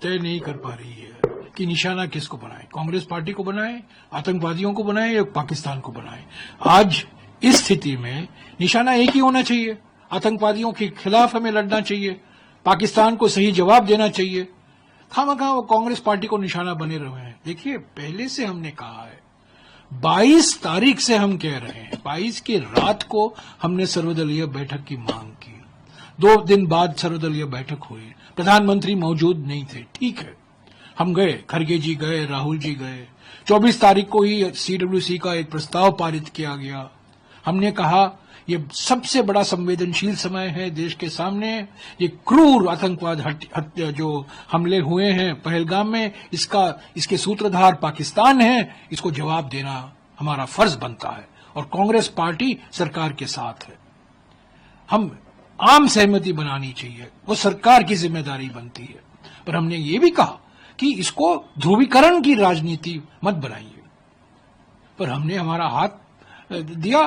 तय नहीं कर पा रही है कि निशाना किसको बनाए, कांग्रेस पार्टी को बनाए, आतंकवादियों को बनाए या पाकिस्तान को बनाए। आज इस स्थिति में निशाना एक ही होना चाहिए, आतंकवादियों के खिलाफ हमें लड़ना चाहिए, पाकिस्तान को सही जवाब देना चाहिए। खामखा वो कांग्रेस पार्टी को निशाना बने रहे हैं। देखिए, पहले से हमने कहा है, 22 तारीख से हम कह रहे हैं, 22 की रात को हमने सर्वदलीय बैठक की मांग की। 2 दिन बाद सर्वदलीय बैठक हुई, प्रधानमंत्री मौजूद नहीं थे, ठीक है, हम गए, खरगे जी गए, राहुल जी गए। 24 तारीख को ही सीडब्ल्यूसी का एक प्रस्ताव पारित किया गया। हमने कहा ये सबसे बड़ा संवेदनशील समय है देश के सामने, ये क्रूर आतंकवाद हत्या जो हमले हुए हैं पहलगाम में, इसके सूत्रधार पाकिस्तान है, इसको जवाब देना हमारा फर्ज बनता है और कांग्रेस पार्टी सरकार के साथ है। हम आम सहमति बनानी चाहिए, वो सरकार की जिम्मेदारी बनती है। पर हमने ये भी कहा कि इसको ध्रुवीकरण की राजनीति मत बनाइए। पर हमने हमारा हाथ दिया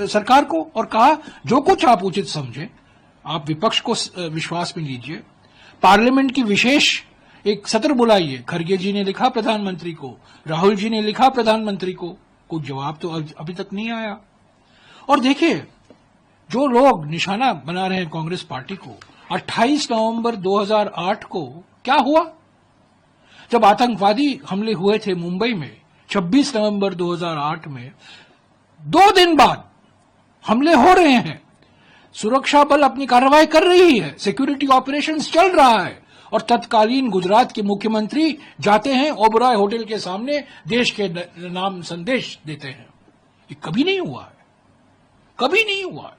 सरकार को और कहा जो कुछ आप उचित समझें, आप विपक्ष को विश्वास में लीजिए, पार्लियामेंट की विशेष एक सत्र बुलाइए। खरगे जी ने लिखा प्रधानमंत्री को, राहुल जी ने लिखा प्रधानमंत्री को, कुछ जवाब तो अभी तक नहीं आया। और देखिए, जो लोग निशाना बना रहे हैं कांग्रेस पार्टी को, 28 नवंबर 2008 को क्या हुआ? जब आतंकवादी हमले हुए थे मुंबई में 26 नवंबर 2008 में, 2 दिन बाद हमले हो रहे हैं, सुरक्षा बल अपनी कार्रवाई कर रही है, सिक्योरिटी ऑपरेशंस चल रहा है और तत्कालीन गुजरात के मुख्यमंत्री जाते हैं ओबराय होटल के सामने, देश के नाम संदेश देते हैं। ये कभी नहीं हुआ है, कभी नहीं हुआ है,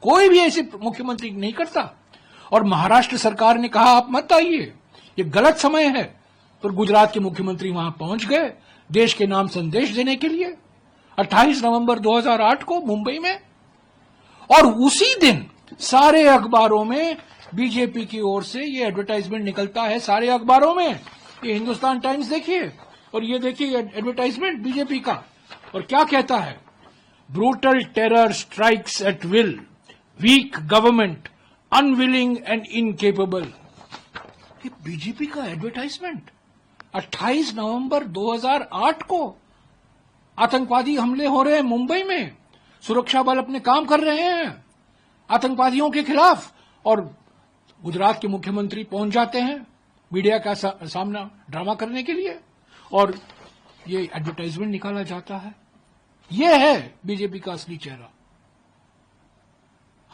कोई भी ऐसे मुख्यमंत्री नहीं करता। और महाराष्ट्र सरकार ने कहा आप मत आइए, ये गलत समय है, पर गुजरात के मुख्यमंत्री वहां पहुंच गए देश के नाम संदेश देने के लिए 28 नवंबर 2008 को मुंबई में। और उसी दिन सारे अखबारों में बीजेपी की ओर से ये एडवर्टाइजमेंट निकलता है, सारे अखबारों में। ये हिंदुस्तान टाइम्स देखिए और ये देखिए एडवर्टाइजमेंट बीजेपी का, और क्या कहता है? Brutal terror strikes at will, weak government unwilling and incapable. ये बीजेपी का एडवर्टाइजमेंट 28 नवंबर 2008 को। आतंकवादी हमले हो रहे हैं मुंबई में, सुरक्षा बल अपने काम कर रहे हैं आतंकवादियों के खिलाफ, और गुजरात के मुख्यमंत्री पहुंच जाते हैं मीडिया का सामना ड्रामा करने के लिए, और ये एडवर्टाइजमेंट निकाला जाता है। ये है बीजेपी का असली चेहरा।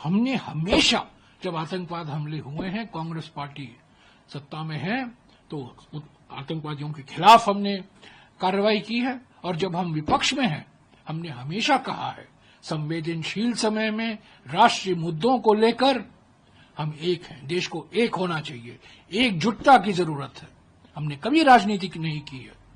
हमने हमेशा, जब आतंकवाद हमले हुए हैं, कांग्रेस पार्टी सत्ता में है, तो आतंकवादियों के खिलाफ हमने कार्रवाई की है। और जब हम विपक्ष में हैं, हमने हमेशा कहा है संवेदनशील समय में राष्ट्रीय मुद्दों को लेकर हम एक हैं, देश को एक होना चाहिए, एकजुटता की जरूरत है। हमने कभी राजनीति नहीं की है।